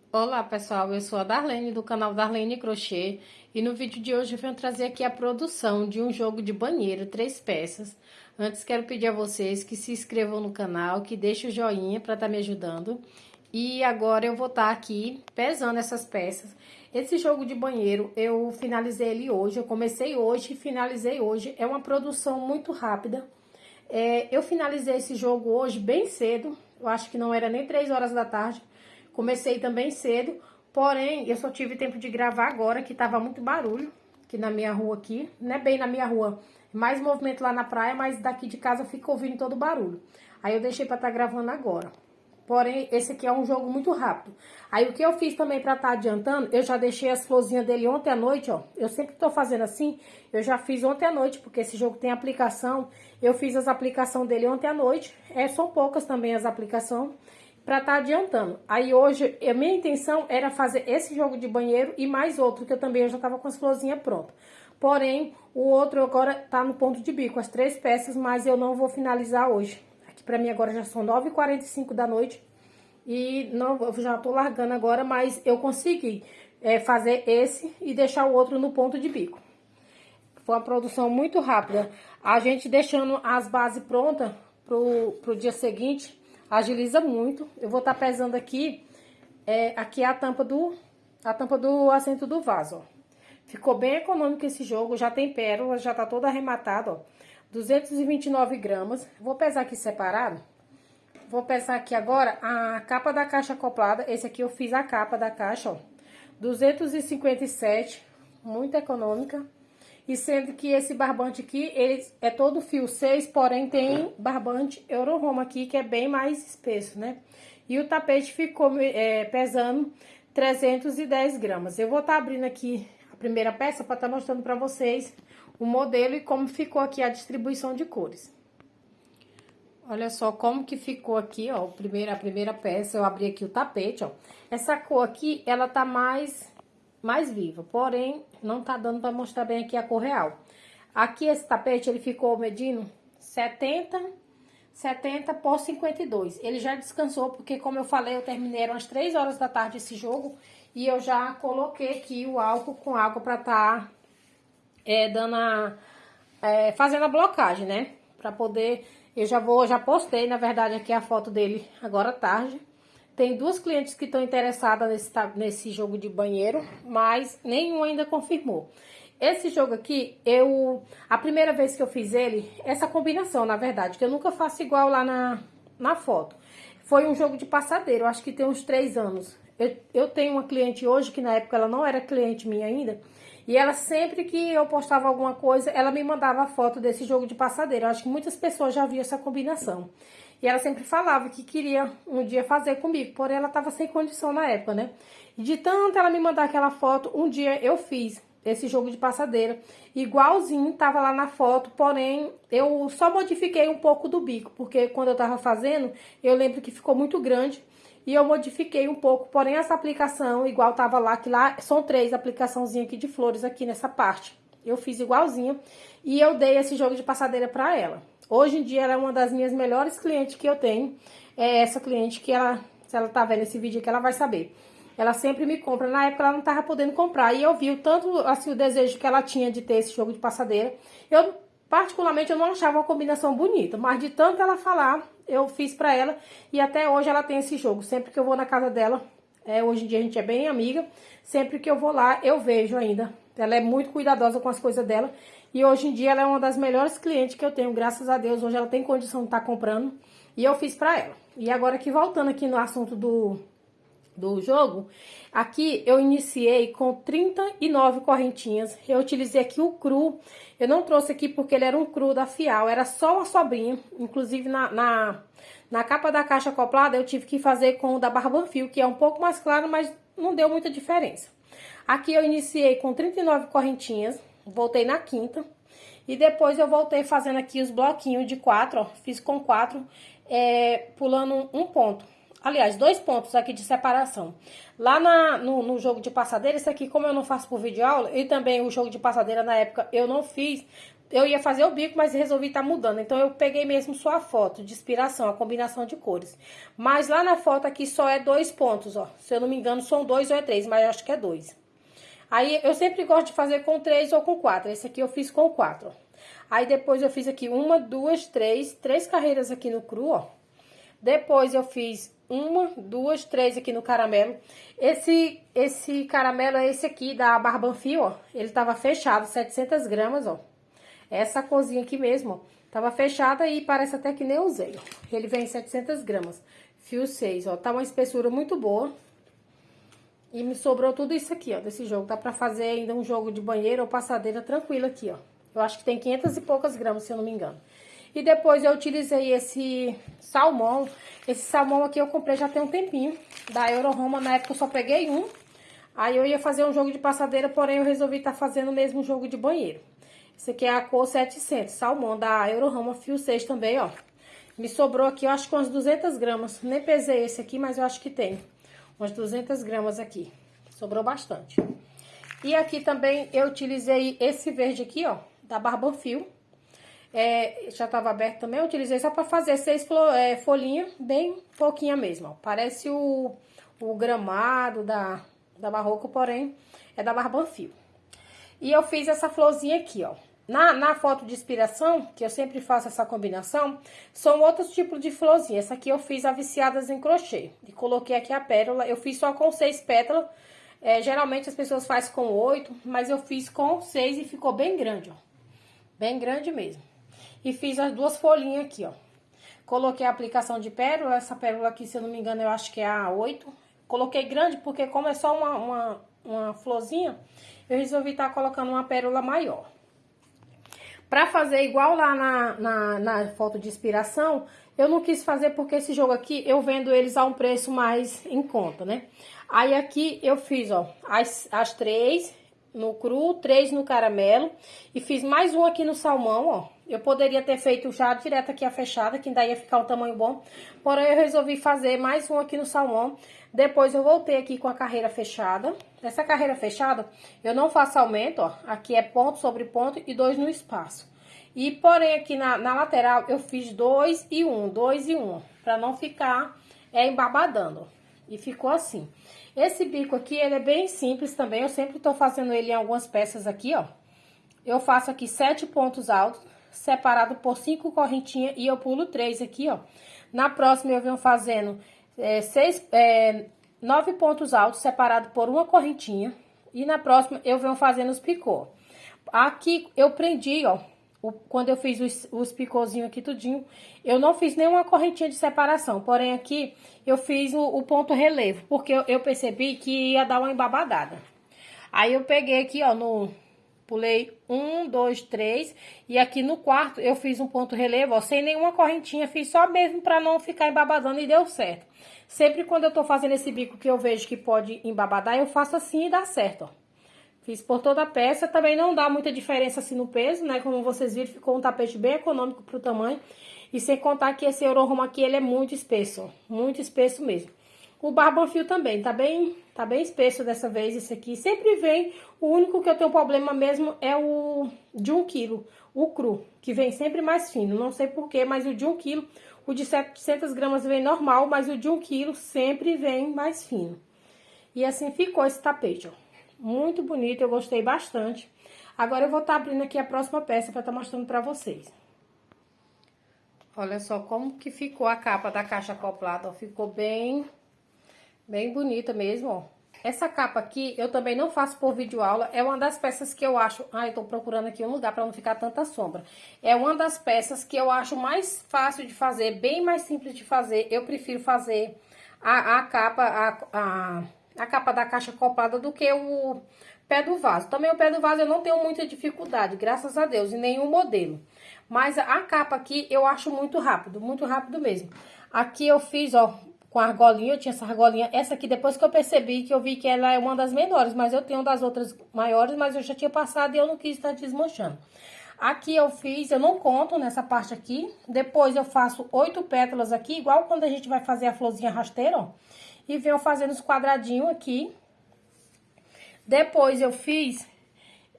Olá pessoal, eu sou a Darlene do canal Darlene Crochê e no vídeo de hoje eu venho trazer aqui a produção de um jogo de banheiro, 3 peças. Antes quero pedir a vocês que se inscrevam no canal, que deixem o joinha para estar me ajudando. E agora eu vou estar aqui pesando essas peças. Esse jogo de banheiro eu finalizei ele hoje, eu comecei hoje e finalizei hoje. É uma produção muito rápida. Eu finalizei esse jogo hoje bem cedo, eu acho que não era nem 3 horas da tarde. Comecei também cedo, porém eu só tive tempo de gravar agora, que tava muito barulho aqui na minha rua aqui. Não é bem na minha rua, mais movimento lá na praia, mas daqui de casa eu fico ouvindo todo o barulho. Aí eu deixei pra estar gravando agora. Porém, esse aqui é um jogo muito rápido. Aí, o que eu fiz também pra estar adiantando, eu já deixei as florzinhas dele ontem à noite, ó. Eu sempre tô fazendo assim, eu já fiz ontem à noite, porque esse jogo tem aplicação. Eu fiz as aplicações dele ontem à noite. São poucas também as aplicações, pra estar adiantando. Aí, hoje, a minha intenção era fazer esse jogo de banheiro e mais outro, que eu também já tava com as florzinhas prontas. Porém, o outro agora tá no ponto de bico, as 3 peças, mas eu não vou finalizar hoje. Pra mim agora já são 9h45 da noite. E não, eu já tô largando agora, mas eu consegui fazer esse e deixar o outro no ponto de bico. Foi uma produção muito rápida. A gente deixando as bases prontas pro dia seguinte, agiliza muito. Eu vou estar pesando aqui, aqui é a tampa do assento do vaso, ó. Ficou bem econômico esse jogo, já tem pérola, já tá todo arrematado, ó. 229 gramas. Vou pesar aqui separado. Vou pesar aqui agora a capa da caixa acoplada. Esse aqui eu fiz a capa da caixa, ó. 257, muito econômica. E sendo que esse barbante aqui, ele é todo fio 6, porém tem barbante Euro-Roma aqui, que é bem mais espesso, né? E o tapete ficou pesando 310 gramas. Eu vou estar abrindo aqui a primeira peça para estar mostrando para vocês o modelo e como ficou aqui a distribuição de cores. Olha só como que ficou aqui, ó, a primeira peça. Eu abri aqui o tapete, ó. Essa cor aqui, ela tá mais viva, porém, não tá dando pra mostrar bem aqui a cor real. Aqui, esse tapete, ele ficou medindo 70 por 52. Ele já descansou, porque como eu falei, eu terminei às 3 horas da tarde esse jogo. E eu já coloquei aqui o álcool com água pra tá fazendo a blocagem, né? Pra poder... já postei, na verdade, aqui a foto dele agora à tarde. Tem 2 clientes que estão interessadas nesse jogo de banheiro, mas nenhum ainda confirmou. Esse jogo aqui, a primeira vez que eu fiz ele, essa combinação, na verdade, que eu nunca faço igual lá na foto. Foi um jogo de passadeiro, acho que tem uns 3 anos. Eu tenho uma cliente hoje, que na época ela não era cliente minha ainda, e ela sempre que eu postava alguma coisa, ela me mandava a foto desse jogo de passadeiro. Eu acho que muitas pessoas já viram essa combinação. E ela sempre falava que queria um dia fazer comigo, porém ela estava sem condição na época, né? E de tanto ela me mandar aquela foto, um dia eu fiz esse jogo de passadeira, igualzinho, tava lá na foto, porém eu só modifiquei um pouco do bico, porque quando eu tava fazendo, eu lembro que ficou muito grande. E eu modifiquei um pouco, porém essa aplicação, igual tava lá, que lá são 3 aplicaçãozinhas aqui de flores aqui nessa parte. Eu fiz igualzinho e eu dei esse jogo de passadeira pra ela. Hoje em dia ela é uma das minhas melhores clientes que eu tenho. É essa cliente que ela, se ela tá vendo esse vídeo aqui, ela vai saber. Ela sempre me compra. Na época ela não tava podendo comprar. E eu vi o tanto, assim, o desejo que ela tinha de ter esse jogo de passadeira. Particularmente, eu não achava uma combinação bonita. Mas de tanto ela falar, eu fiz pra ela. E até hoje ela tem esse jogo. Sempre que eu vou na casa dela, hoje em dia a gente é bem amiga. Sempre que eu vou lá, eu vejo ainda. Ela é muito cuidadosa com as coisas dela. E hoje em dia ela é uma das melhores clientes que eu tenho. Graças a Deus, hoje ela tem condição de estar comprando. E eu fiz pra ela. E agora aqui, voltando aqui no assunto do jogo, aqui eu iniciei com 39 correntinhas. Eu utilizei aqui o cru. Eu não trouxe aqui porque ele era um cru da Fial, era só uma sobrinha. Inclusive na capa da caixa acoplada eu tive que fazer com o da Barbanfio, que é um pouco mais claro, mas não deu muita diferença. Aqui eu iniciei com 39 correntinhas, voltei na quinta. E depois eu voltei fazendo aqui os bloquinhos de 4, ó. Fiz com 4, pulando um ponto. Aliás, 2 pontos aqui de separação. Lá no jogo de passadeira, esse aqui, como eu não faço por vídeo aula, e também o jogo de passadeira na época eu não fiz, eu ia fazer o bico, mas resolvi estar mudando. Então, eu peguei mesmo só a foto de inspiração, a combinação de cores. Mas lá na foto aqui só é 2 pontos, ó. Se eu não me engano, são 2 ou é 3, mas eu acho que é 2. Aí, eu sempre gosto de fazer com 3 ou com 4. Esse aqui eu fiz com 4, ó. Aí, depois eu fiz aqui 1, 2, 3 carreiras aqui no cru, ó. Depois eu fiz 1, 2, 3 aqui no caramelo. Esse caramelo é esse aqui da Barbanfio, ó. Ele tava fechado, 700 gramas, ó. Essa corzinha aqui mesmo, ó, tava fechada e parece até que nem usei, ó. Ele vem em 700 gramas, fio 6, ó. Tá uma espessura muito boa. E me sobrou tudo isso aqui, ó, desse jogo. Dá pra fazer ainda um jogo de banheiro ou passadeira tranquilo aqui, ó. Eu acho que tem 500 e poucas gramas, se eu não me engano. E depois eu utilizei esse salmão. Esse salmão aqui eu comprei já tem um tempinho, da Euroroma. Na época eu só peguei um. Aí eu ia fazer um jogo de passadeira, porém eu resolvi estar fazendo mesmo um jogo de banheiro. Esse aqui é a cor 700, salmão da Euroroma, fio 6 também, ó. Me sobrou aqui, eu acho que umas 200 gramas. Nem pesei esse aqui, mas eu acho que tem umas 200 gramas aqui. Sobrou bastante. E aqui também eu utilizei esse verde aqui, ó, da Barbanfio. Já tava aberto também, eu utilizei só pra fazer 6 folhinhas, bem pouquinha mesmo, ó. Parece o gramado da Barroco, porém é da Barbanfio. E eu fiz essa florzinha aqui, ó. Na foto de inspiração, que eu sempre faço essa combinação, são outros tipos de florzinha. Essa aqui eu fiz a viciadas em crochê. E coloquei aqui a pérola. Eu fiz só com 6 pétalas. Geralmente as pessoas fazem com 8, mas eu fiz com 6 e ficou bem grande, ó. Bem grande mesmo. E fiz as 2 folhinhas aqui, ó. Coloquei a aplicação de pérola. Essa pérola aqui, se eu não me engano, eu acho que é a 8. Coloquei grande porque como é só uma florzinha, eu resolvi estar colocando uma pérola maior. Pra fazer igual lá na foto de inspiração, eu não quis fazer porque esse jogo aqui eu vendo eles a um preço mais em conta, né? Aí aqui eu fiz, ó, as 3 no cru, 3 no caramelo e fiz mais um aqui no salmão, ó. Eu poderia ter feito já direto aqui a fechada, que ainda ia ficar um tamanho bom, porém eu resolvi fazer mais um aqui no salmão. Depois eu voltei aqui com a carreira fechada. Essa carreira fechada, eu não faço aumento, ó. Aqui é ponto sobre ponto e 2 no espaço. E porém aqui na lateral eu fiz 2 e 1, 2 e 1, pra não ficar embabadando. E ficou assim. Esse bico aqui, ele é bem simples também, eu sempre tô fazendo ele em algumas peças aqui, ó. Eu faço aqui 7 pontos altos, separado por 5 correntinhas e eu pulo 3 aqui, ó. Na próxima eu venho fazendo 9 pontos altos, separado por uma correntinha. E na próxima eu venho fazendo os picô. Aqui eu prendi, ó, quando eu fiz os picôzinhos aqui tudinho, eu não fiz nenhuma correntinha de separação. Porém aqui eu fiz o ponto relevo, porque eu percebi que ia dar uma embabadada. Aí eu peguei aqui, ó, pulei 1, 2, 3 e aqui no quarto eu fiz um ponto relevo, ó, sem nenhuma correntinha, fiz só mesmo pra não ficar embabadando e deu certo. Sempre quando eu tô fazendo esse bico que eu vejo que pode embabadar, eu faço assim e dá certo, ó. Fiz por toda a peça, também não dá muita diferença assim no peso, né? Como vocês viram, ficou um tapete bem econômico pro tamanho. E sem contar que esse Euroroma aqui, ele é muito espesso, ó, muito espesso mesmo. O Barbanfio também, tá bem espesso dessa vez esse aqui. Sempre vem, o único que eu tenho problema mesmo é o de 1 quilo, o cru, que vem sempre mais fino. Não sei porquê, mas o de 1 quilo, o de 700 gramas vem normal, mas o de 1 quilo sempre vem mais fino. E assim ficou esse tapete, ó. Muito bonito, eu gostei bastante. Agora eu vou estar abrindo aqui a próxima peça para estar mostrando para vocês. Olha só como que ficou a capa da caixa acoplada, ó. Ficou bem bonita mesmo, ó. Essa capa aqui eu também não faço por videoaula, é uma das peças que eu acho... eu tô procurando aqui um lugar para não ficar tanta sombra. É uma das peças que eu acho mais fácil de fazer, bem mais simples de fazer. Eu prefiro fazer a capa da caixa acoplada do que o pé do vaso. Também o pé do vaso eu não tenho muita dificuldade, graças a Deus, em nenhum modelo. Mas a capa aqui eu acho muito rápido mesmo. Aqui eu fiz, ó, com a argolinha, eu tinha essa argolinha. Essa aqui, depois que eu percebi, que eu vi que ela é uma das menores, mas eu tenho das outras maiores, mas eu já tinha passado e eu não quis estar desmanchando. Aqui eu fiz, eu não conto nessa parte aqui. Depois eu faço 8 pétalas aqui, igual quando a gente vai fazer a florzinha rasteira, ó. E venho fazendo os quadradinhos aqui. Depois eu fiz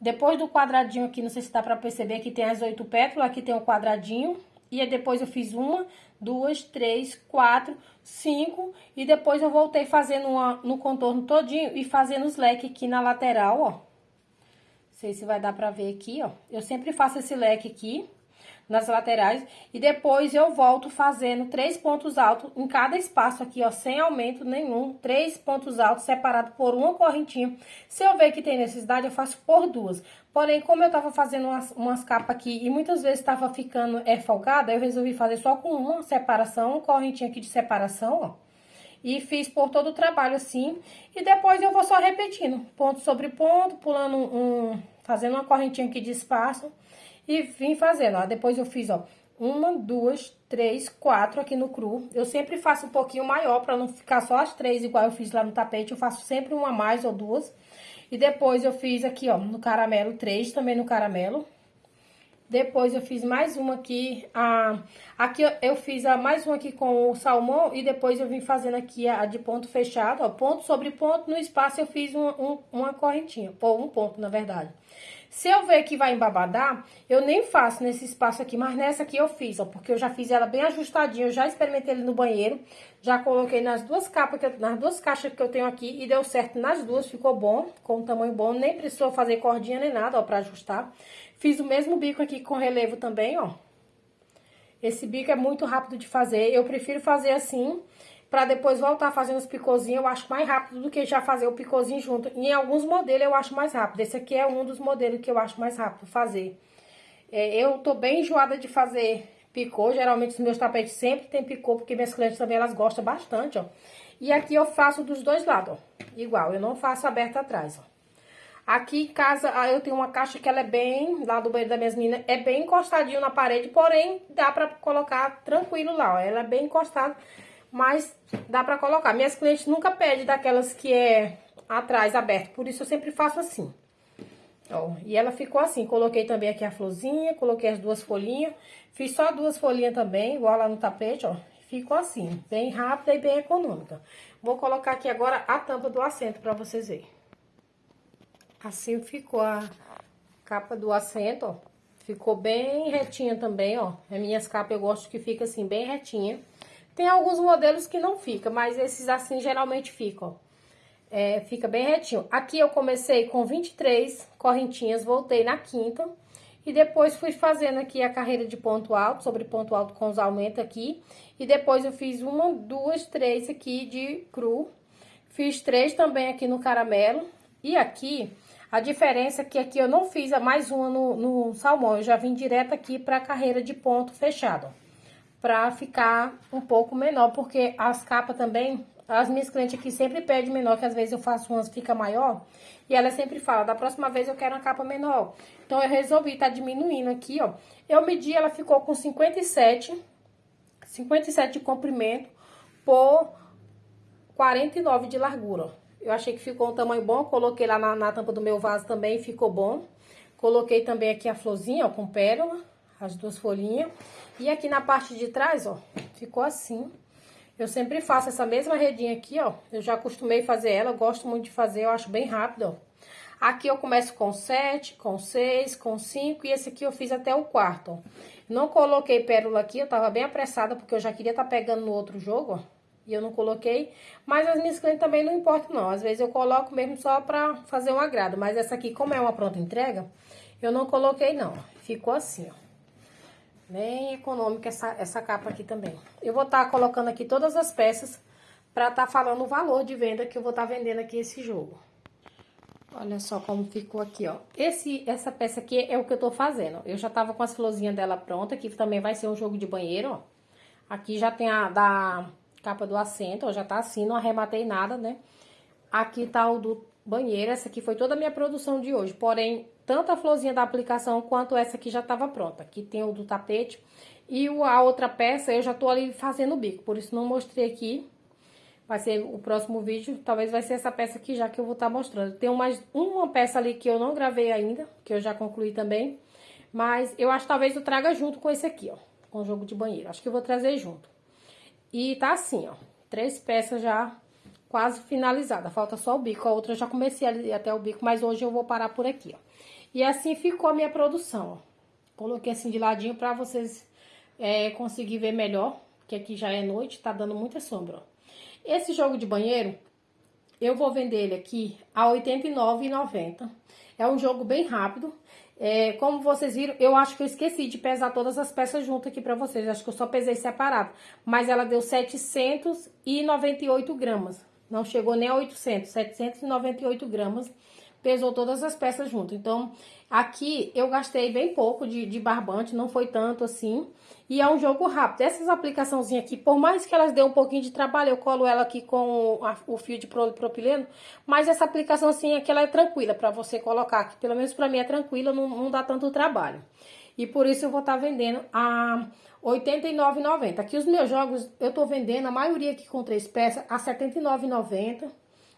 Depois do quadradinho aqui, não sei se dá pra perceber que tem as 8 pétalas, aqui tem o quadradinho. E aí depois eu fiz 1, 2, 3, 4, 5. E depois eu voltei fazendo no contorno todinho e fazendo os leques aqui na lateral, ó. Não sei se vai dar pra ver aqui, ó. Eu sempre faço esse leque aqui nas laterais. E depois eu volto fazendo 3 pontos altos em cada espaço aqui, ó, sem aumento nenhum. 3 pontos altos separados por uma correntinha. Se eu ver que tem necessidade, eu faço por 2. Porém, como eu tava fazendo umas capas aqui e muitas vezes tava ficando folgada, eu resolvi fazer só com uma separação, uma correntinha aqui de separação, ó. E fiz por todo o trabalho assim. E depois eu vou só repetindo, ponto sobre ponto, pulando fazendo uma correntinha aqui de espaço. E vim fazendo, ó. Depois eu fiz, ó, 1, 2, 3, 4 aqui no cru. Eu sempre faço um pouquinho maior, pra não ficar só as 3 igual eu fiz lá no tapete. Eu faço sempre uma a mais ou 2. E depois eu fiz aqui, ó, no caramelo, 3 também no caramelo. Depois eu fiz mais uma aqui, aqui eu fiz mais uma aqui com o salmão e depois eu vim fazendo aqui a de ponto fechado, ó, ponto sobre ponto, no espaço eu fiz uma correntinha, ou um ponto, na verdade. Se eu ver que vai embabadar, eu nem faço nesse espaço aqui, mas nessa aqui eu fiz, ó, porque eu já fiz ela bem ajustadinha, eu já experimentei ele no banheiro, já coloquei nas duas capas, nas duas caixas que eu tenho aqui e deu certo nas duas, ficou bom, com um tamanho bom, nem precisou fazer cordinha nem nada, ó, pra ajustar. Fiz o mesmo bico aqui com relevo também, ó. Esse bico é muito rápido de fazer, eu prefiro fazer assim, pra depois voltar fazendo os picôzinhos, eu acho mais rápido do que já fazer o picôzinho junto. Em alguns modelos eu acho mais rápido, esse aqui é um dos modelos que eu acho mais rápido fazer. Eu tô bem enjoada de fazer picô, geralmente os meus tapetes sempre tem picô, porque minhas clientes também elas gostam bastante, ó. E aqui eu faço dos dois lados, ó, igual, eu não faço aberto atrás, ó. Aqui em casa, eu tenho uma caixa que ela é bem, lá do banheiro das minhas meninas, é bem encostadinho na parede, porém, dá pra colocar tranquilo lá, ó. Ela é bem encostada, mas dá pra colocar. Minhas clientes nunca pedem daquelas que é atrás, aberto, por isso eu sempre faço assim. Ó, e ela ficou assim, coloquei também aqui a florzinha, coloquei as 2 folhinhas, fiz só 2 folhinhas também, igual lá no tapete, ó. Ficou assim, bem rápida e bem econômica. Vou colocar aqui agora a tampa do assento pra vocês verem. Assim ficou a capa do assento, ó. Ficou bem retinha também, ó. As minhas capas eu gosto que fica assim, bem retinha. Tem alguns modelos que não fica, mas esses assim geralmente ficam, ó. Fica bem retinho. Aqui eu comecei com 23 correntinhas, voltei na quinta. E depois fui fazendo aqui a carreira de ponto alto, sobre ponto alto com os aumentos aqui. E depois eu fiz 1, 2, 3 aqui de cru. Fiz 3 também aqui no caramelo. E aqui, a diferença é que aqui eu não fiz mais uma no salmão. Eu já vim direto aqui pra carreira de ponto fechado. Pra ficar um pouco menor, porque as capas também... As minhas clientes aqui sempre pedem menor, que às vezes eu faço umas fica maior. E ela sempre fala, da próxima vez eu quero uma capa menor. Então, eu resolvi tá diminuindo aqui, ó. Eu medi, ela ficou com 57 de comprimento por 49 de largura, ó. Eu achei que ficou um tamanho bom, coloquei lá na tampa do meu vaso também, ficou bom. Coloquei também aqui a florzinha, ó, com pérola, as 2 folhinhas. E aqui na parte de trás, ó, ficou assim. Eu sempre faço essa mesma redinha aqui, ó. Eu já acostumei fazer ela, eu gosto muito de fazer, eu acho bem rápido, ó. Aqui eu começo com 7, com 6, com 5 e esse aqui eu fiz até o quarto, ó. Não coloquei pérola aqui, eu tava bem apressada porque eu já queria tá pegando no outro jogo, ó. E eu não coloquei, mas as minhas clientes também não importam não. Às vezes eu coloco mesmo só pra fazer um agrado, mas essa aqui, como é uma pronta entrega, eu não coloquei não. Ficou assim, ó. Bem econômica essa capa aqui também. Eu vou estar colocando aqui todas as peças pra estar falando o valor de venda que eu vou estar vendendo aqui esse jogo. Olha só como ficou aqui, ó. Essa peça aqui é o que eu tô fazendo. Eu já tava com as florzinhas dela pronta, que também vai ser um jogo de banheiro, ó. Aqui já tem a da capa do assento, ó, já tá assim, não arrematei nada, né? Aqui tá o do banheiro, essa aqui foi toda a minha produção de hoje, porém, tanto a florzinha da aplicação quanto essa aqui já tava pronta. Aqui tem o do tapete e a outra peça eu já tô ali fazendo o bico, por isso não mostrei aqui. Vai ser o próximo vídeo, talvez vai ser essa peça aqui já que eu vou estar mostrando. Tem mais uma peça ali que eu não gravei ainda, que eu já concluí também, mas eu acho que talvez eu traga junto com esse aqui, ó, com o jogo de banheiro. Acho que eu vou trazer junto. E tá assim, ó, 3 peças já quase finalizada, falta só o bico. A outra eu já comecei ali até o bico, mas hoje eu vou parar por aqui, ó. E assim ficou a minha produção, ó. Coloquei assim de ladinho pra vocês conseguirem ver melhor, que aqui já é noite, tá dando muita sombra, ó. Esse jogo de banheiro, eu vou vender ele aqui a R$ 89,90. É um jogo bem rápido. Como vocês viram, eu acho que eu esqueci de pesar todas as peças juntas aqui pra vocês. Acho que eu só pesei separado. Mas ela deu 798 gramas. Não chegou nem a 800, 798 gramas. Pesou todas as peças juntas. Então, aqui eu gastei bem pouco de barbante, não foi tanto assim. E é um jogo rápido. Essas aplicaçãozinhas aqui, por mais que elas dêem um pouquinho de trabalho, eu colo ela aqui com o fio de propileno. Mas essa aplicação assim, aqui ela é tranquila pra você colocar aqui. Pelo menos pra mim é tranquila, não dá tanto trabalho. E por isso eu vou estar vendendo a R$ 89,90. Aqui os meus jogos eu tô vendendo, a maioria aqui com 3 peças, a R$ 79,90.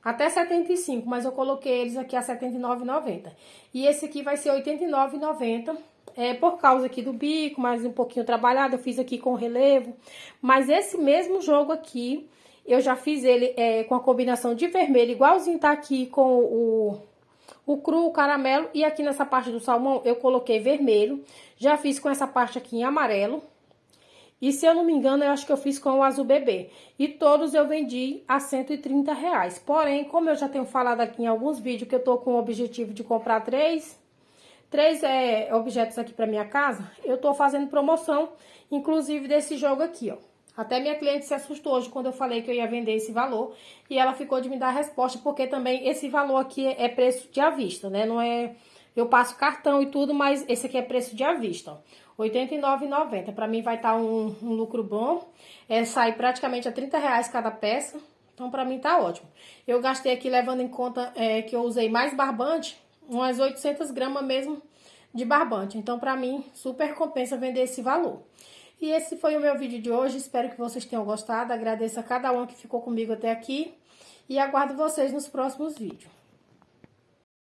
Até 75, mas eu coloquei eles aqui a R$ 79,90. E esse aqui vai ser R$ 89,90. Por causa aqui do bico, mais um pouquinho trabalhado, eu fiz aqui com relevo. Mas esse mesmo jogo aqui, eu já fiz ele com a combinação de vermelho, igualzinho tá aqui com o cru, o caramelo. E aqui nessa parte do salmão, eu coloquei vermelho. Já fiz com essa parte aqui em amarelo. E se eu não me engano, eu acho que eu fiz com o azul bebê. E todos eu vendi a R$ 130. Porém, como eu já tenho falado aqui em alguns vídeos que eu tô com o objetivo de comprar três objetos aqui pra minha casa, eu tô fazendo promoção, inclusive desse jogo aqui, ó. Até minha cliente se assustou hoje quando eu falei que eu ia vender esse valor. E ela ficou de me dar a resposta, porque também esse valor aqui é preço de à vista, né? Não é... Eu passo cartão e tudo, mas esse aqui é preço de à vista, ó. R$ 89,90. Pra mim vai estar um lucro bom. Sai praticamente a R$ 30 cada peça. Então, pra mim tá ótimo. Eu gastei aqui, levando em conta que eu usei mais barbante, umas 800 gramas mesmo de barbante. Então, pra mim, super compensa vender esse valor. E esse foi o meu vídeo de hoje. Espero que vocês tenham gostado. Agradeço a cada um que ficou comigo até aqui. E aguardo vocês nos próximos vídeos.